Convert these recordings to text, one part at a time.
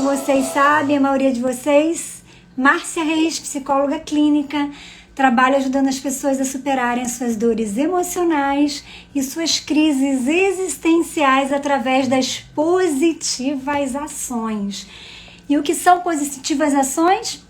como vocês sabem, a maioria de vocês, Márcia Reis, psicóloga clínica, trabalha ajudando as pessoas a superarem suas dores emocionais e suas crises existenciais através das positivas ações. E o que são positivas ações?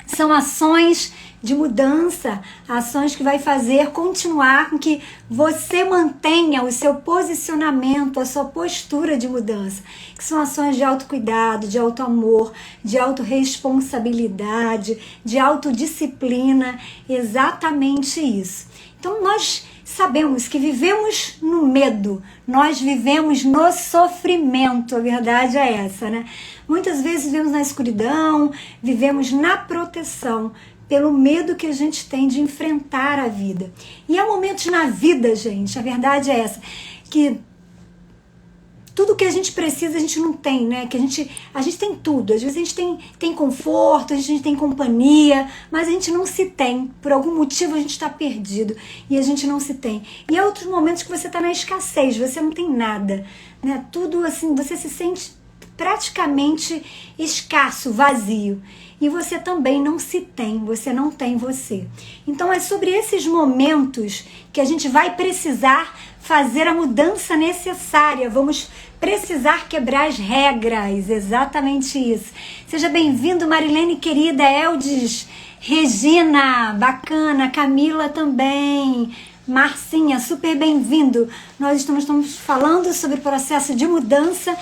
São ações de mudança, ações que vai fazer continuar com que você mantenha o seu posicionamento, a sua postura de mudança, que são ações de autocuidado, de autoamor, de autorresponsabilidade, de autodisciplina, exatamente isso. Então nós sabemos que vivemos no medo, nós vivemos no sofrimento, a verdade é essa, né? Muitas vezes vivemos na escuridão, vivemos na proteção, pelo medo que a gente tem de enfrentar a vida. E há momentos na vida, gente, a verdade é essa, que tudo que a gente precisa a gente não tem, né? Que a gente tem tudo. Às vezes a gente tem conforto, a gente tem companhia, mas a gente não se tem. Por algum motivo a gente está perdido e a gente não se tem. E há outros momentos que você está na escassez, você não tem nada, né? Tudo assim, você se sente praticamente escasso, vazio. E você também não se tem, você não tem você. Então é sobre esses momentos que a gente vai precisar fazer a mudança necessária. Vamos precisar quebrar as regras, exatamente isso. Seja bem-vindo, Marilene querida, Eldes, Regina, bacana, Camila também, Marcinha, super bem-vindo. Nós estamos falando sobre o processo de mudança.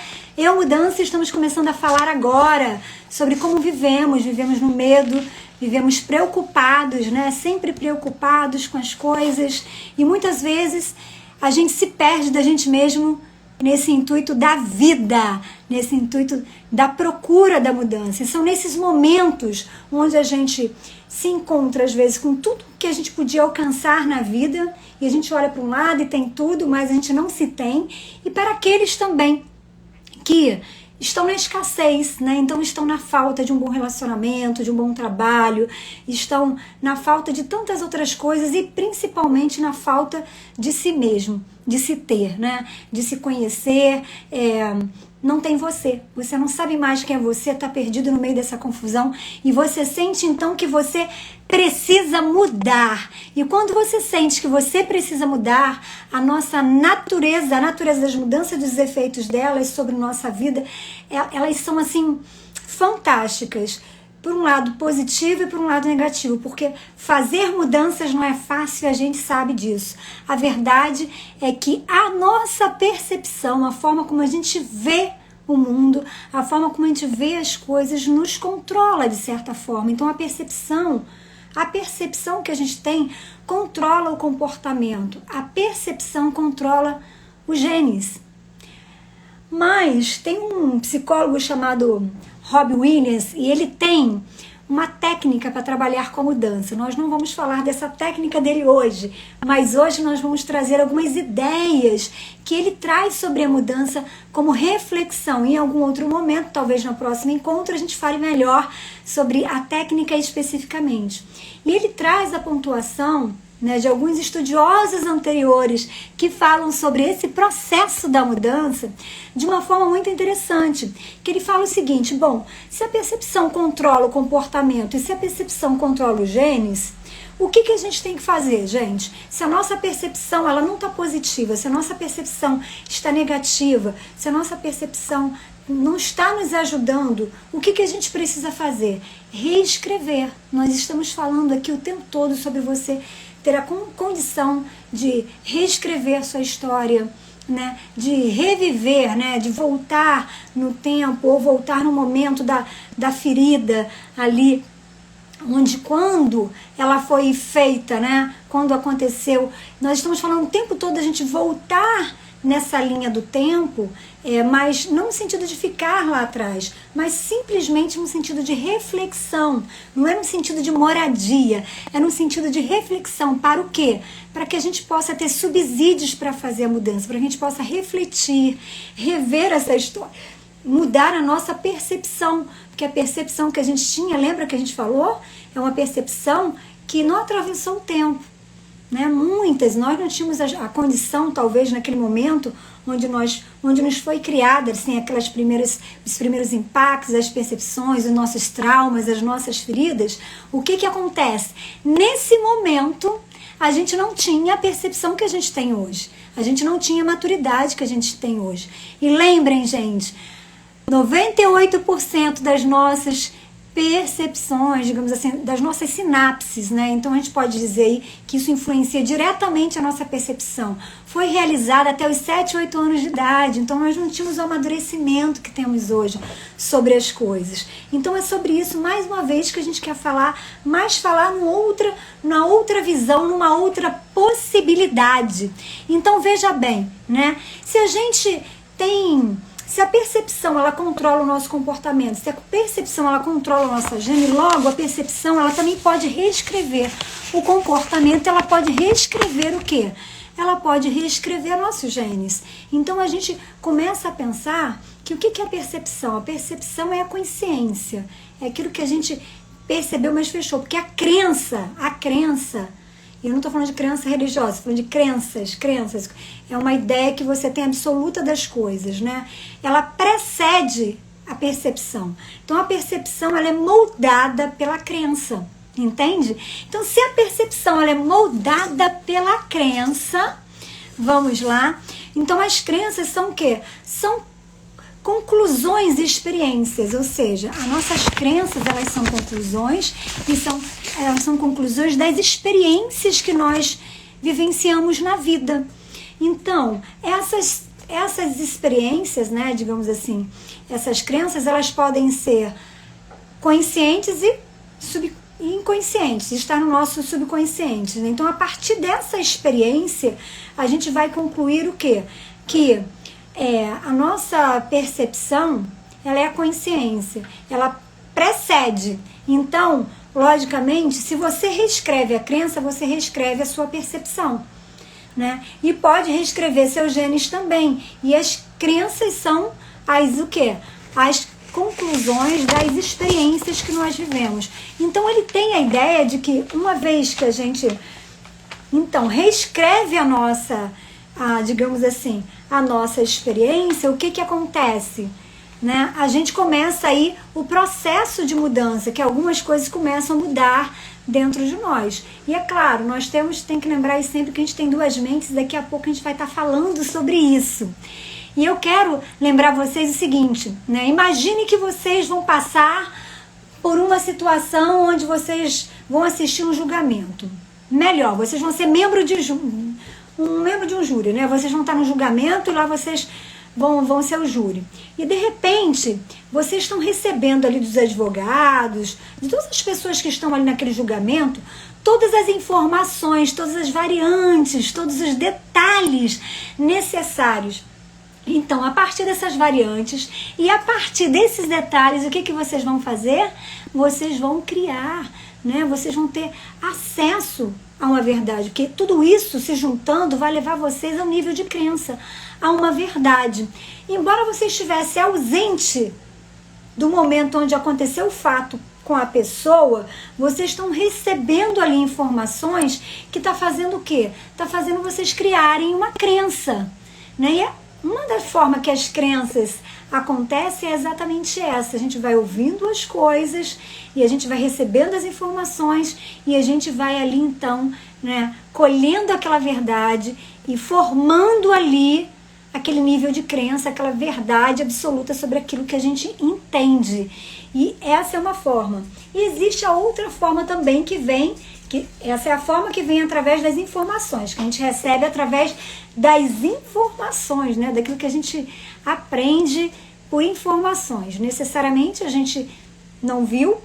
Estamos começando a falar agora sobre como vivemos no medo, vivemos preocupados, né? Sempre preocupados com as coisas e muitas vezes a gente se perde da gente mesmo nesse intuito da vida, nesse intuito da procura da mudança. E são nesses momentos onde a gente se encontra às vezes com tudo que a gente podia alcançar na vida e a gente olha para um lado e tem tudo, mas a gente não se tem. E para aqueles também que estão na escassez, né? Então estão na falta de um bom relacionamento, de um bom trabalho, estão na falta de tantas outras coisas e principalmente na falta de si mesmo, de se ter, né? De se conhecer. Não tem você não sabe mais quem é você, está perdido no meio dessa confusão e você sente então que você precisa mudar. E quando você sente que você precisa mudar, a nossa natureza, a natureza das mudanças dos efeitos delas sobre nossa vida, elas são assim fantásticas. Por um lado positivo e por um lado negativo, porque fazer mudanças não é fácil e a gente sabe disso. A verdade é que a nossa percepção, a forma como a gente vê o mundo, a forma como a gente vê as coisas nos controla de certa forma. Então a percepção que a gente tem controla o comportamento, a percepção controla os genes. Mas tem um psicólogo chamado Rob Williams e ele tem uma técnica para trabalhar com a mudança. Nós não vamos falar dessa técnica dele hoje, mas hoje nós vamos trazer algumas ideias que ele traz sobre a mudança como reflexão. Em algum outro momento, talvez no próximo encontro, a gente fale melhor sobre a técnica especificamente. E ele traz a pontuação, né, de alguns estudiosos anteriores que falam sobre esse processo da mudança de uma forma muito interessante, que ele fala o seguinte: bom, se a percepção controla o comportamento e se a percepção controla os genes, o que a gente tem que fazer, gente? Se a nossa percepção ela não está positiva, se a nossa percepção está negativa, se a nossa percepção não está nos ajudando, o que a gente precisa fazer? Reescrever. Nós estamos falando aqui o tempo todo sobre você ter a condição de reescrever a sua história, né? De reviver, né? De voltar no tempo ou voltar no momento da ferida ali, onde quando ela foi feita, né? Quando aconteceu. Nós estamos falando o tempo todo a gente voltar nessa linha do tempo, mas não no sentido de ficar lá atrás, mas simplesmente no sentido de reflexão, não é no sentido de moradia, é no sentido de reflexão. Para o quê? Para que a gente possa ter subsídios para fazer a mudança, para que a gente possa refletir, rever essa história, mudar a nossa percepção, porque a percepção que a gente tinha, lembra que a gente falou? É uma percepção que não atravessou o tempo. né? Muitas, nós não tínhamos a condição, talvez, naquele momento, onde nos foi criada, assim, os primeiros impactos, as percepções, os nossos traumas, as nossas feridas. O que acontece? Nesse momento, a gente não tinha a percepção que a gente tem hoje. A gente não tinha a maturidade que a gente tem hoje. E lembrem, gente, 98% das nossas percepções, digamos assim, das nossas sinapses, né? Então a gente pode dizer aí que isso influencia diretamente a nossa percepção. Foi realizada até os 7, 8 anos de idade, então nós não tínhamos o amadurecimento que temos hoje sobre as coisas. Então é sobre isso, mais uma vez, que a gente quer falar, mas falar numa outra visão, numa outra possibilidade. Então veja bem, né? Se a percepção ela controla o nosso comportamento, se a percepção ela controla a nossa gene, logo a percepção ela também pode reescrever o comportamento, ela pode reescrever o quê? Ela pode reescrever nossos genes. Então a gente começa a pensar que o que é a percepção? A percepção é a consciência, é aquilo que a gente percebeu, mas fechou, porque a crença, eu não estou falando de crença religiosa, estou falando de crenças. É uma ideia que você tem absoluta das coisas, né? Ela precede a percepção. Então, a percepção ela é moldada pela crença, entende? Então, se a percepção ela é moldada pela crença, vamos lá. Então, as crenças são o quê? São conclusões e experiências, ou seja, as nossas crenças elas são conclusões e elas são conclusões das experiências que nós vivenciamos na vida. Então, essas experiências, né, digamos assim, essas crenças, elas podem ser conscientes e inconscientes, está no nosso subconsciente. Então, a partir dessa experiência, a gente vai concluir o quê? Que a nossa percepção, ela é a consciência, ela precede. Então, logicamente, se você reescreve a crença, você reescreve a sua percepção, né? E pode reescrever seus genes também. E as crenças são o quê? As conclusões das experiências que nós vivemos. Então, ele tem a ideia de que uma vez que a gente, então, reescreve digamos assim, a nossa experiência, o que acontece? Né? A gente começa aí o processo de mudança, que algumas coisas começam a mudar dentro de nós. E é claro, nós tem que lembrar sempre que a gente tem duas mentes, daqui a pouco a gente vai estar falando sobre isso. E eu quero lembrar vocês o seguinte, né? Imagine que vocês vão passar por uma situação onde vocês vão assistir um julgamento. Melhor, vocês vão ser membro de um júri, né? Vocês vão estar no julgamento e lá vocês vão ser o júri. E de repente, vocês estão recebendo ali dos advogados, de todas as pessoas que estão ali naquele julgamento, todas as informações, todas as variantes, todos os detalhes necessários. Então, a partir dessas variantes e a partir desses detalhes, o que vocês vão fazer? Vocês vão criar, né? Vocês vão ter acesso a uma verdade, porque tudo isso se juntando vai levar vocês a um nível de crença, a uma verdade. Embora você estivesse ausente do momento onde aconteceu o fato com a pessoa, vocês estão recebendo ali informações que está fazendo o quê? Está fazendo vocês criarem uma crença, né? E uma das formas que as crenças acontecem é exatamente essa. A gente vai ouvindo as coisas e a gente vai recebendo as informações e a gente vai ali então, né, colhendo aquela verdade e formando ali aquele nível de crença, aquela verdade absoluta sobre aquilo que a gente entende. E essa é uma forma. E existe a outra forma também essa é a forma que vem através das informações, que a gente recebe através das informações, né? Daquilo que a gente aprende por informações. Necessariamente a gente não viu,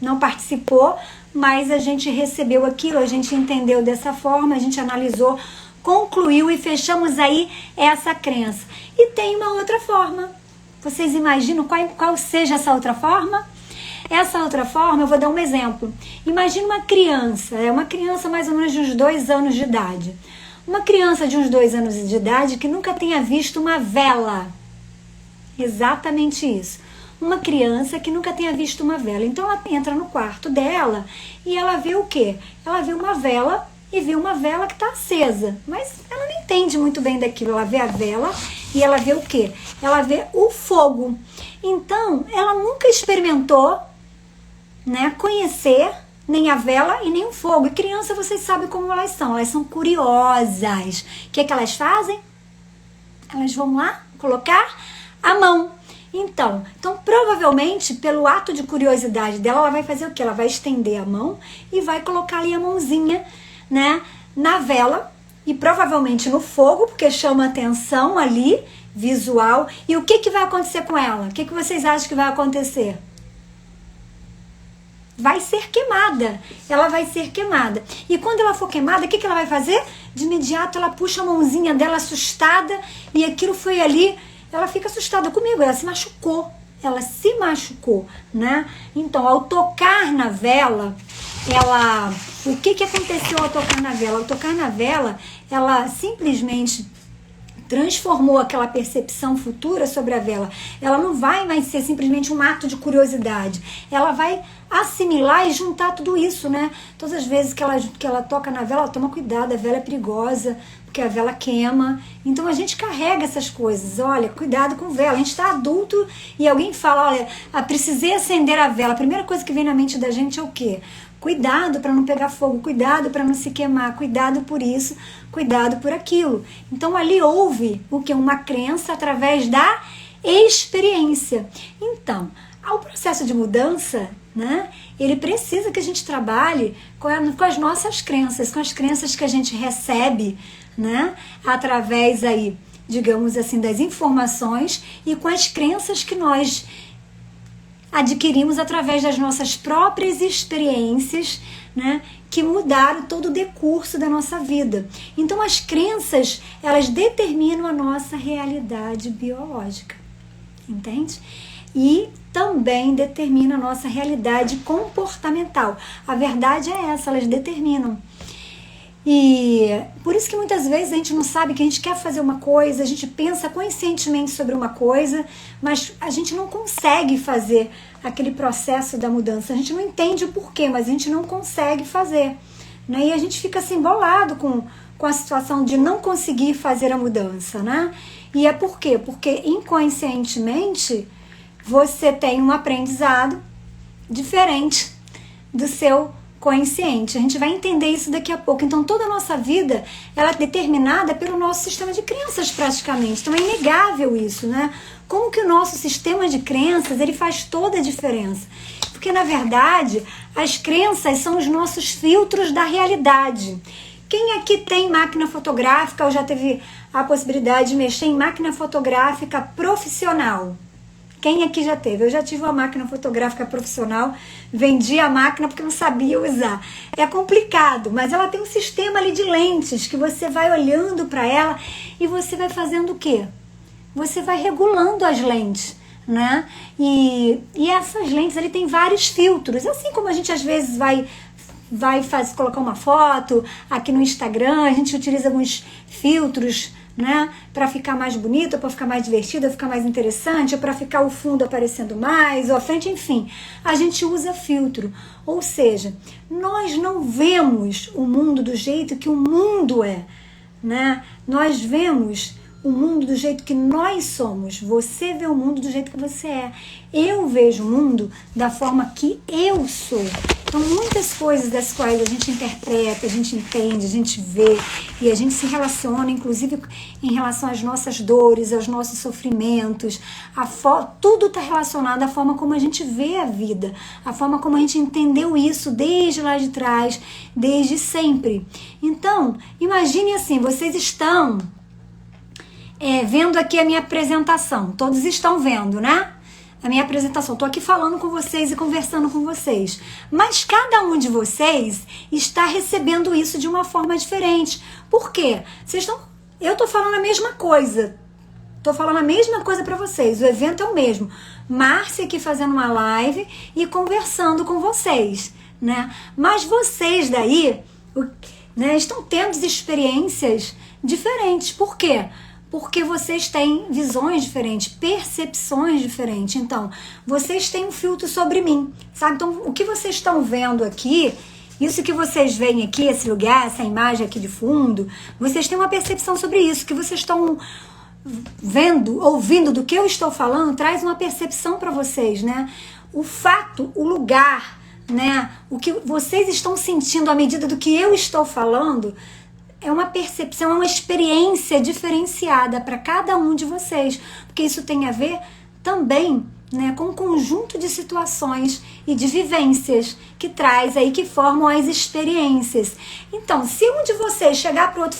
não participou, mas a gente recebeu aquilo, a gente entendeu dessa forma, a gente analisou, concluiu e fechamos aí essa crença. E tem uma outra forma. Vocês imaginam qual seja essa outra forma? Essa outra forma, eu vou dar um exemplo. Imagina uma criança mais ou menos de uns 2 anos de idade. Uma criança de uns 2 anos de idade que nunca tenha visto uma vela. Exatamente isso. Uma criança que nunca tenha visto uma vela. Então ela entra no quarto dela e ela vê o quê? Ela vê uma vela e vê uma vela que está acesa, mas ela não entende muito bem daquilo. Ela vê a vela e ela vê o quê? Ela vê o fogo. Então, ela nunca experimentou, né, conhecer nem a vela e nem o fogo. E criança, vocês sabem como elas são curiosas. O que elas fazem? Elas vão lá colocar a mão. Então, provavelmente, pelo ato de curiosidade dela, ela vai fazer o quê? Ela vai estender a mão e vai colocar ali a mãozinha, né, na vela e provavelmente no fogo, porque chama atenção ali, visual. E o que vai acontecer com ela? O que vocês acham que vai acontecer? Vai ser queimada. Ela vai ser queimada. E quando ela for queimada, o que ela vai fazer? De imediato ela puxa a mãozinha dela assustada e aquilo foi ali. Ela fica assustada comigo, ela se machucou. Ela se machucou, né? Então, ao tocar na vela, o que aconteceu ao tocar na vela? Ao tocar na vela, ela simplesmente transformou aquela percepção futura sobre a vela. Ela não vai mais ser simplesmente um ato de curiosidade. Ela vai assimilar e juntar tudo isso, né? Todas as vezes que ela toca na vela, ela toma cuidado, a vela é perigosa, porque a vela queima. Então a gente carrega essas coisas. Olha, cuidado com vela. A gente está adulto e alguém fala, olha, precisei acender a vela. A primeira coisa que vem na mente da gente é o quê? Cuidado para não pegar fogo, cuidado para não se queimar, cuidado por isso, cuidado por aquilo. Então ali houve o que? Uma crença através da experiência. Então, ao processo de mudança, né, ele precisa que a gente trabalhe com as nossas crenças, com as crenças que a gente recebe, né, através aí, digamos assim, das informações e com as crenças que nós adquirimos através das nossas próprias experiências, né, que mudaram todo o decurso da nossa vida. Então as crenças, elas determinam a nossa realidade biológica, entende? E também determina a nossa realidade comportamental. A verdade é essa, elas determinam. E por isso que muitas vezes a gente não sabe que a gente quer fazer uma coisa, a gente pensa conscientemente sobre uma coisa, mas a gente não consegue fazer aquele processo da mudança. A gente não entende o porquê, mas a gente não consegue fazer, né? E a gente fica assim bolado com a situação de não conseguir fazer a mudança, né? E é por quê? Porque inconscientemente você tem um aprendizado diferente do seu consciente. A gente vai entender isso daqui a pouco. Então toda a nossa vida, ela é determinada pelo nosso sistema de crenças praticamente. Então é inegável isso, né? Como que o nosso sistema de crenças, ele faz toda a diferença. Porque na verdade, as crenças são os nossos filtros da realidade. Quem aqui tem máquina fotográfica ou já teve a possibilidade de mexer em máquina fotográfica profissional? Quem aqui já teve? Eu já tive uma máquina fotográfica profissional, vendi a máquina porque não sabia usar. É complicado, mas ela tem um sistema ali de lentes que você vai olhando para ela e você vai fazendo o quê? Você vai regulando as lentes, né? E essas lentes ali tem vários filtros, assim como a gente às vezes vai colocar uma foto aqui no Instagram, a gente utiliza alguns filtros, né, para ficar mais bonito, para ficar mais divertido, ficar mais interessante, para ficar o fundo aparecendo mais, ou a frente, enfim, a gente usa filtro. Ou seja, nós não vemos o mundo do jeito que o mundo é, né? Nós vemos o mundo do jeito que nós somos. Você vê o mundo do jeito que você é. Eu vejo o mundo da forma que eu sou. Então, muitas coisas das quais a gente interpreta, a gente entende, a gente vê e a gente se relaciona, inclusive em relação às nossas dores, aos nossos sofrimentos, tudo está relacionado à forma como a gente vê a vida, a forma como a gente entendeu isso desde lá de trás, desde sempre. Então, imagine assim, vocês estão vendo aqui a minha apresentação, todos estão vendo, né? A minha apresentação, estou aqui falando com vocês e conversando com vocês, mas cada um de vocês está recebendo isso de uma forma diferente. Por quê? Eu estou falando a mesma coisa, para vocês, o evento é o mesmo. Márcia aqui fazendo uma live e conversando com vocês, né? Mas vocês daí, né, estão tendo experiências diferentes. Por quê? Porque vocês têm visões diferentes, percepções diferentes. Então, vocês têm um filtro sobre mim, sabe? Então, o que vocês estão vendo aqui, Isso que vocês veem aqui, esse lugar, essa imagem aqui de fundo, vocês têm uma percepção sobre isso, que vocês estão vendo, ouvindo do que eu estou falando, traz uma percepção para vocês, né? O fato, o lugar, né? O que vocês estão sentindo à medida do que eu estou falando é uma percepção, é uma experiência diferenciada para cada um de vocês, porque isso tem a ver também, né, com um conjunto de situações e de vivências que traz aí, que formam as experiências. Então, se um de vocês chegar para o outro